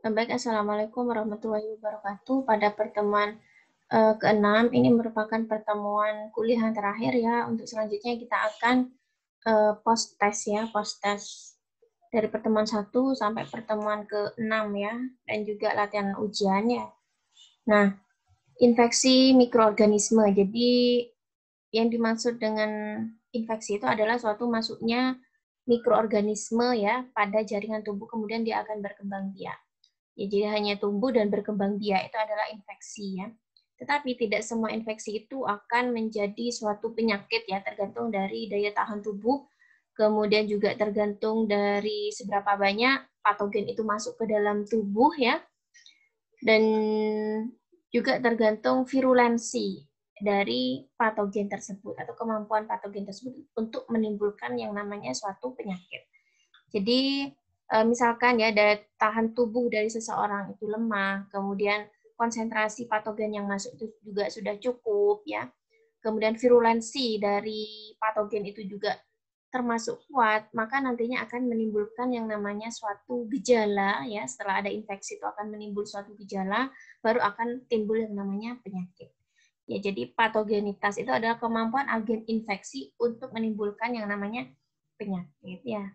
Baik, Assalamualaikum warahmatullahi wabarakatuh. Pada pertemuan ke-6, ini merupakan pertemuan kuliah yang terakhir ya. Untuk selanjutnya kita akan post test ya, post test dari pertemuan 1 sampai pertemuan ke-6 ya, dan juga latihan ujian ya. Nah, infeksi mikroorganisme. Jadi yang dimaksud dengan infeksi itu adalah suatu masuknya mikroorganisme ya pada jaringan tubuh, kemudian dia akan berkembang biak. Ya, jadi hanya tumbuh dan berkembang biak itu adalah infeksi ya. Tetapi tidak semua infeksi itu akan menjadi suatu penyakit ya, tergantung dari daya tahan tubuh, kemudian juga tergantung dari seberapa banyak patogen itu masuk ke dalam tubuh ya, dan juga tergantung virulensi dari patogen tersebut atau kemampuan patogen tersebut untuk menimbulkan yang namanya suatu penyakit. Jadi misalkan ya daya tahan tubuh dari seseorang itu lemah, kemudian konsentrasi patogen yang masuk itu juga sudah cukup ya. Kemudian virulensi dari patogen itu juga termasuk kuat, maka nantinya akan menimbulkan yang namanya suatu gejala ya. Setelah ada infeksi itu akan menimbul suatu gejala, baru akan timbul yang namanya penyakit. Ya, jadi patogenitas itu adalah kemampuan agen infeksi untuk menimbulkan yang namanya penyakit ya.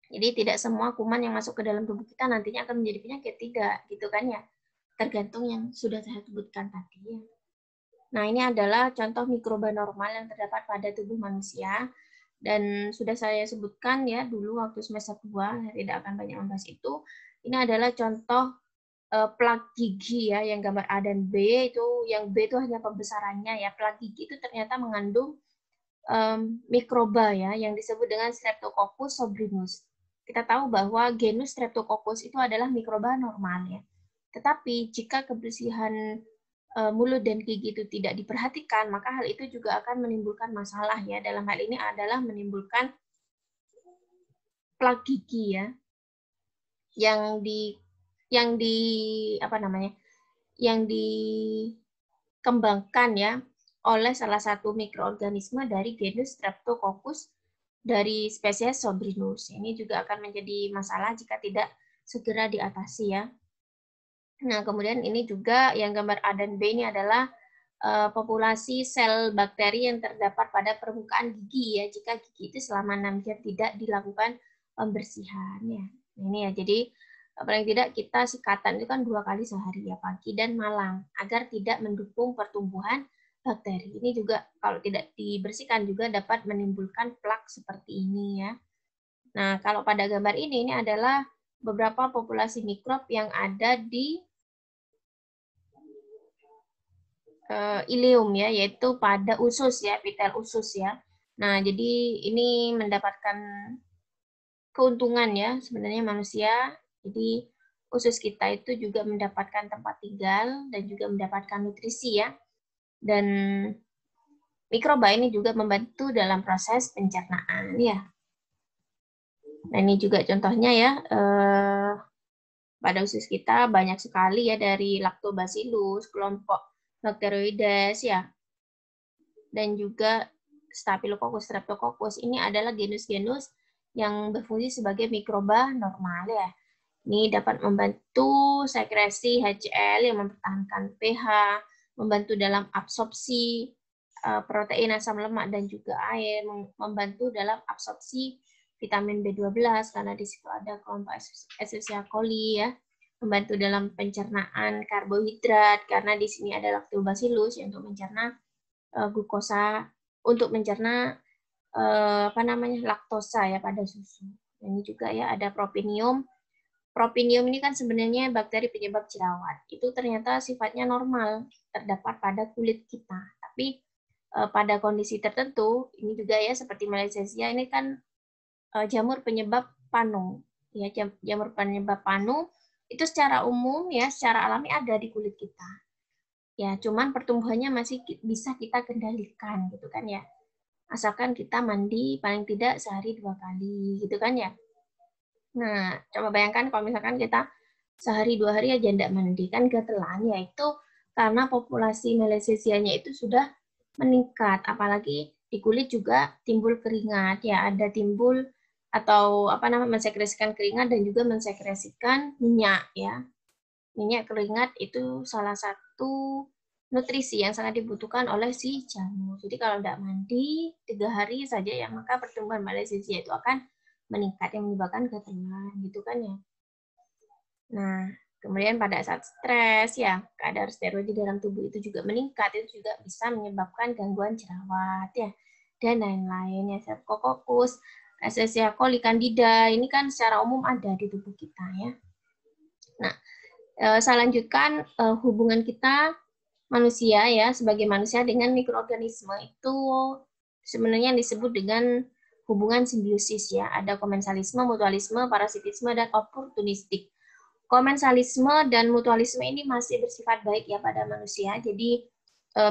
Jadi tidak semua kuman yang masuk ke dalam tubuh kita nantinya akan menjadi penyakit, tidak, gitu kan ya. Tergantung yang sudah saya sebutkan tadi ya. Nah, ini adalah contoh mikroba normal yang terdapat pada tubuh manusia dan sudah saya sebutkan ya dulu waktu semester 2, saya tidak akan banyak membahas itu. Ini adalah contoh plak gigi ya, yang gambar A dan B itu, yang B itu hanya pembesarannya ya. Plak gigi itu ternyata mengandung mikroba ya yang disebut dengan Streptococcus sobrinus. Kita tahu bahwa genus Streptococcus itu adalah mikroba normal ya. Tetapi jika kebersihan mulut dan gigi itu tidak diperhatikan, maka hal itu juga akan menimbulkan masalah ya. Dalam hal ini adalah menimbulkan plak gigi ya, yang dikembangkan ya oleh salah satu mikroorganisme dari genus Streptococcus dari spesies Sobrinus. Ini juga akan menjadi masalah jika tidak segera diatasi ya. Nah, kemudian ini juga yang gambar A dan B ini adalah populasi sel bakteri yang terdapat pada permukaan gigi ya, jika gigi itu selama 6 jam tidak dilakukan pembersihan ya. Ini ya, jadi paling tidak kita sikatan itu kan 2 kali sehari ya, pagi dan malam, agar tidak mendukung pertumbuhan bakteri. Ini juga kalau tidak dibersihkan juga dapat menimbulkan plak seperti ini ya. Nah, kalau pada gambar ini adalah beberapa populasi mikrob yang ada di ileum ya, yaitu pada usus ya, epitel usus ya. Nah, jadi ini mendapatkan keuntungan ya sebenarnya manusia. Jadi usus kita itu juga mendapatkan tempat tinggal dan juga mendapatkan nutrisi ya. Dan mikroba ini juga membantu dalam proses pencernaan ya. Nah, ini juga contohnya ya. Pada usus kita banyak sekali ya dari Lactobacillus, kelompok Bacteroides ya, dan juga Staphylococcus, Streptococcus. Ini adalah genus-genus yang berfungsi sebagai mikroba normal ya. Ini dapat membantu sekresi HCl yang mempertahankan pH, membantu dalam absorpsi protein, asam lemak, dan juga air, membantu dalam absorpsi vitamin B12 karena di situ ada kelompok Escherichia coli ya, membantu dalam pencernaan karbohidrat karena di sini ada Lactobacillus untuk mencerna glukosa, untuk mencerna laktosa ya pada susu. Ini juga ya ada Propinium. Propinium ini kan sebenarnya bakteri penyebab jerawat. Itu ternyata sifatnya normal terdapat pada kulit kita. Tapi pada kondisi tertentu, ini juga ya seperti Malassezia ini kan jamur penyebab panu. Ya, jamur penyebab panu itu secara umum ya, secara alami ada di kulit kita. Ya, cuman pertumbuhannya masih bisa kita kendalikan gitu kan ya. Asalkan kita mandi paling tidak sehari 2 kali gitu kan ya. Nah, coba bayangkan kalau misalkan kita sehari 2 hari aja tidak mandi, kan gatelan, yaitu karena populasi Malassezia-nya itu sudah meningkat. Apalagi di kulit juga timbul keringat, ya ada timbul atau apa namanya, mensekresikan keringat dan juga mensekresikan minyak ya. Minyak keringat itu salah satu nutrisi yang sangat dibutuhkan oleh si jamur. Jadi kalau tidak mandi 3 hari saja ya, maka pertumbuhan malassezia itu akan meningkat yang menyebabkan keterulan gitu kan ya. Nah, kemudian pada saat stres ya, kadar steroid di dalam tubuh itu juga meningkat, itu juga bisa menyebabkan gangguan jerawat ya, dan lain-lain ya. Streptococcus, Escherichia coli, Candida, ini kan secara umum ada di tubuh kita ya. Nah, saya lanjutkan hubungan kita manusia ya, sebagai manusia dengan mikroorganisme itu sebenarnya yang disebut dengan hubungan simbiosis ya. Ada komensalisme, mutualisme, parasitisme, dan oportunistik. Komensalisme dan mutualisme ini masih bersifat baik ya pada manusia. Jadi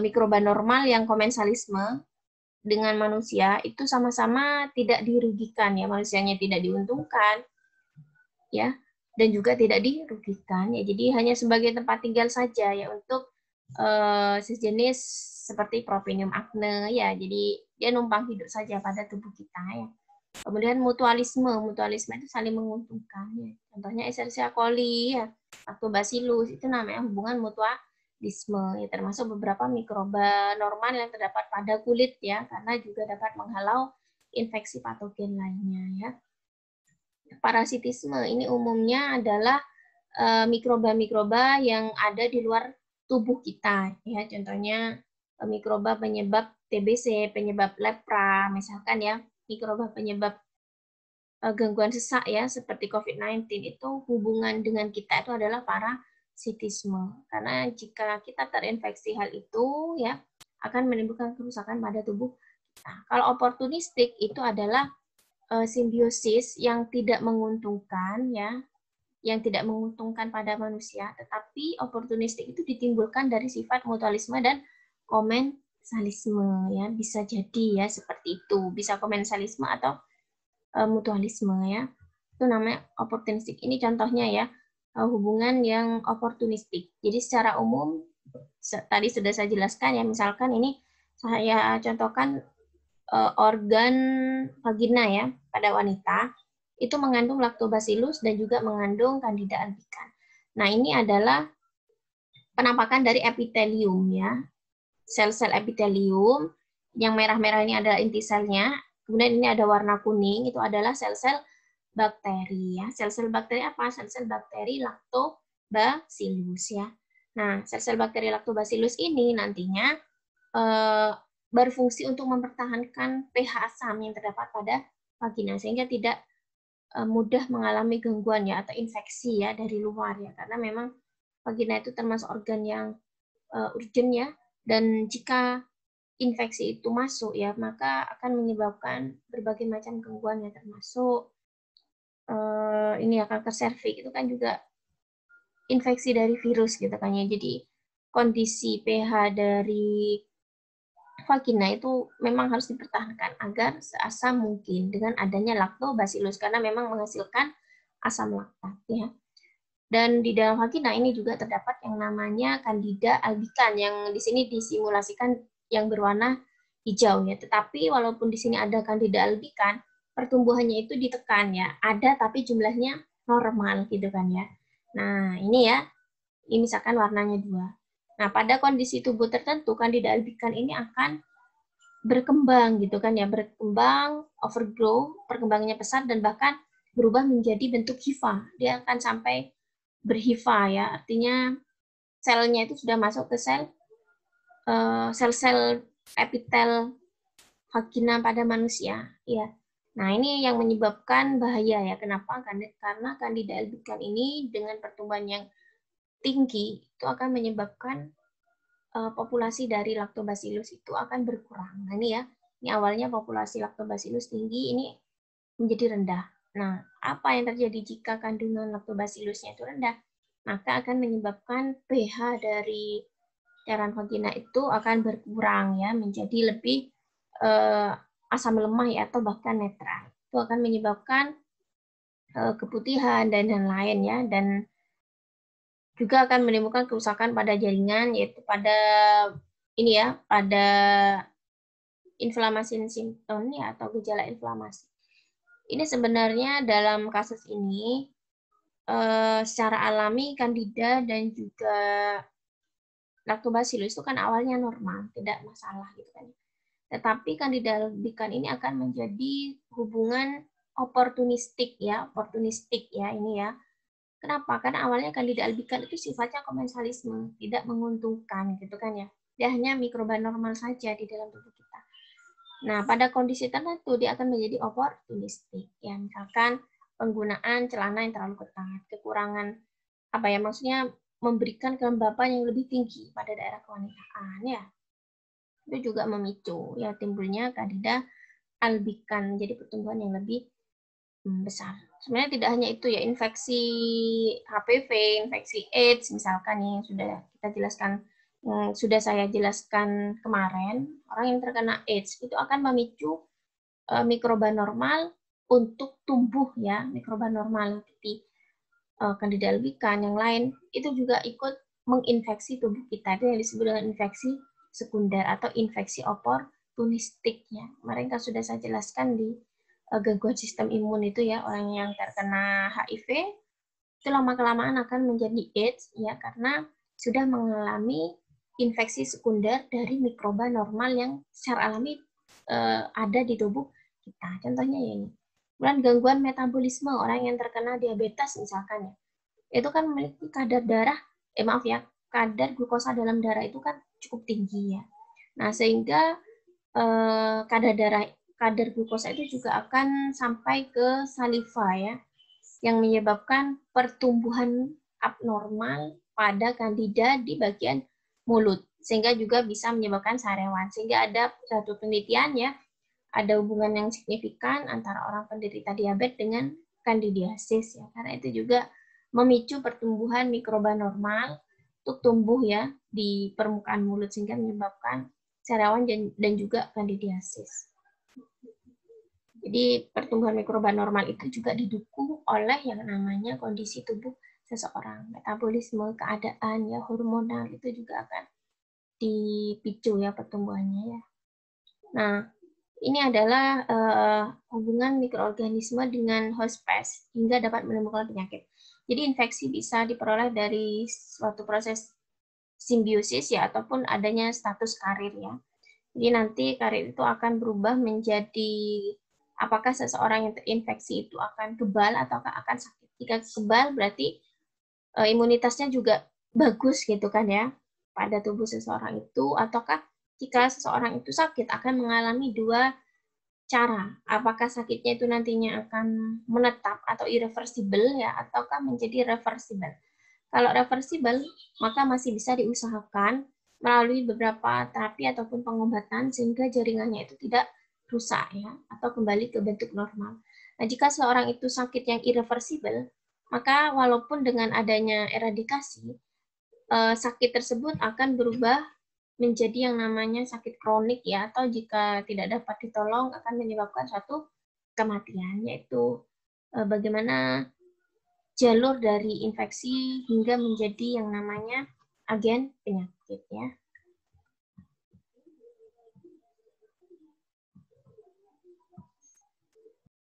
mikroba normal yang komensalisme dengan manusia itu sama-sama tidak dirugikan ya, manusianya tidak diuntungkan ya, dan juga tidak dirugikan ya. Jadi hanya sebagai tempat tinggal saja ya untuk sejenis seperti Propinium acne ya. Jadi dia numpang hidup saja pada tubuh kita ya. Kemudian mutualisme itu saling menguntungkan. Ya. Contohnya Escherichia coli, ya, Lactobacillus, itu namanya hubungan mutualisme. Ya, termasuk beberapa mikroba normal yang terdapat pada kulit ya, karena juga dapat menghalau infeksi patogen lainnya ya. Parasitisme ini umumnya adalah mikroba-mikroba yang ada di luar tubuh kita ya. Contohnya mikroba penyebab TBC, penyebab lepra, misalkan ya, mikroba penyebab gangguan sesak ya seperti COVID-19 itu hubungan dengan kita itu adalah parasitisme. Karena jika kita terinfeksi hal itu ya akan menimbulkan kerusakan pada tubuh kita. Kalau oportunistik itu adalah simbiosis yang tidak menguntungkan ya, yang tidak menguntungkan pada manusia, tetapi oportunistik itu ditimbulkan dari sifat mutualisme dan komensalisme ya, bisa jadi ya seperti itu, bisa komensalisme atau mutualisme ya, itu namanya oportunistik. Ini contohnya ya, hubungan yang oportunistik. Jadi secara umum tadi sudah saya jelaskan ya, misalkan ini saya contohkan organ vagina ya pada wanita itu mengandung lactobacillus dan juga mengandung Candida albicans. Nah, ini adalah penampakan dari epitelium ya. Sel-sel epitelium yang merah-merah ini adalah inti selnya. Kemudian ini ada warna kuning, itu adalah sel-sel bakteri ya. Sel-sel bakteri apa? Sel-sel bakteri lactobacillus ya. Nah, sel-sel bakteri lactobacillus ini nantinya berfungsi untuk mempertahankan pH asam yang terdapat pada vagina sehingga tidak mudah mengalami gangguan ya atau infeksi ya dari luar ya, karena memang vagina itu termasuk organ yang urgent ya, dan jika infeksi itu masuk ya maka akan menyebabkan berbagai macam gangguan ya, termasuk ini ya kanker serviks itu kan juga infeksi dari virus gitu kan ya. Jadi kondisi pH dari vagina itu memang harus dipertahankan agar seasam mungkin dengan adanya lactobacillus karena memang menghasilkan asam laktat ya. Dan di dalam vagina ini juga terdapat yang namanya Candida albicans yang di sini disimulasikan yang berwarna hijau ya. Tetapi walaupun di sini ada Candida albicans, pertumbuhannya itu ditekan ya. Ada tapi jumlahnya normal gitu kan ya. Nah, ini ya. Ini misalkan warnanya 2. Nah, pada kondisi tubuh tertentu, Candida albicans ini akan berkembang gitu kan ya, berkembang, overgrow, perkembangannya pesat dan bahkan berubah menjadi bentuk hifa. Dia akan sampai berhifa ya, artinya selnya itu sudah masuk ke sel-sel epitel vagina pada manusia ya. Nah, ini yang menyebabkan bahaya ya. Kenapa? Karena Candida albicans ini dengan pertumbuhan yang tinggi itu akan menyebabkan populasi dari lactobacillus itu akan berkurang. Nah, ini ya. Ini awalnya populasi lactobacillus tinggi, ini menjadi rendah. Nah, apa yang terjadi jika kandungan lactobacillusnya itu rendah? Maka akan menyebabkan pH dari cairan vagina itu akan berkurang ya, menjadi lebih asam lemah ya, atau bahkan netral. Itu akan menyebabkan keputihan dan lain-lain ya, dan juga akan menimbulkan kerusakan pada jaringan, yaitu pada ini ya, pada inflamasi simptom ya atau gejala inflamasi. Ini sebenarnya dalam kasus ini secara alami Candida dan juga Lactobacillus itu kan awalnya normal, tidak masalah gitu kan. Tetapi Candida albicans ini akan menjadi hubungan oportunistik ya ini ya. Kenapa? Karena awalnya Candida albicans itu sifatnya komensalisme, tidak menguntungkan gitu kan ya. Dia hanya mikroba normal saja di dalam tubuh kita. Nah, pada kondisi tertentu dia akan menjadi oportunistik. Ya, misalkan penggunaan celana yang terlalu ketat, kekurangan apa ya maksudnya memberikan kelembapan yang lebih tinggi pada daerah kewanitaan ya. Itu juga memicu ya timbulnya Candida albicans, jadi pertumbuhan yang lebih besar. Sebenarnya tidak hanya itu ya, infeksi HPV, infeksi AIDS misalkan yang sudah kita jelaskan, sudah saya jelaskan kemarin, orang yang terkena AIDS itu akan memicu mikroba normal untuk tumbuh ya, mikroba normal seperti Candida albicans yang lain itu juga ikut menginfeksi tubuh kita. Itu yang disebut dengan infeksi sekunder atau infeksi oportunistik ya. Kemarin kan sudah saya jelaskan di gangguan sistem imun itu ya, orang yang terkena HIV itu lama-kelamaan akan menjadi AIDS ya karena sudah mengalami infeksi sekunder dari mikroba normal yang secara alami ada di tubuh kita. Contohnya ya ini. Kemudian gangguan metabolisme orang yang terkena diabetes misalkan ya. Itu kan memiliki kadar darah, kadar glukosa dalam darah itu kan cukup tinggi ya. Nah, sehingga kadar glukosa itu juga akan sampai ke saliva ya, yang menyebabkan pertumbuhan abnormal pada Candida di bagian mulut, sehingga juga bisa menyebabkan sariawan. Sehingga ada satu penelitian ya, ada hubungan yang signifikan antara orang penderita diabetes dengan candidiasis ya, karena itu juga memicu pertumbuhan mikroba normal untuk tumbuh ya di permukaan mulut sehingga menyebabkan sariawan dan juga candidiasis. Jadi pertumbuhan mikroba normal itu juga didukung oleh yang namanya kondisi tubuh seseorang, metabolisme, keadaan ya hormonal itu juga akan dipicu ya pertumbuhannya ya. Nah, ini adalah hubungan mikroorganisme dengan host pest hingga dapat menimbulkan penyakit. Jadi infeksi bisa diperoleh dari suatu proses simbiosis ya ataupun adanya status karir ya. Jadi nanti karir itu akan berubah menjadi apakah seseorang yang terinfeksi itu akan kebal atau akan sakit. Jika kebal berarti imunitasnya juga bagus gitu kan ya pada tubuh seseorang itu, ataukah jika seseorang itu sakit akan mengalami dua cara, apakah sakitnya itu nantinya akan menetap atau irreversible ya, ataukah menjadi reversible. Kalau reversible, maka masih bisa diusahakan melalui beberapa terapi ataupun pengobatan sehingga jaringannya itu tidak rusak ya, atau kembali ke bentuk normal. Nah, jika seorang itu sakit yang irreversible, maka walaupun dengan adanya eradikasi, sakit tersebut akan berubah menjadi yang namanya sakit kronik ya, atau jika tidak dapat ditolong akan menyebabkan suatu kematian, yaitu bagaimana jalur dari infeksi hingga menjadi yang namanya agen penyakit ya.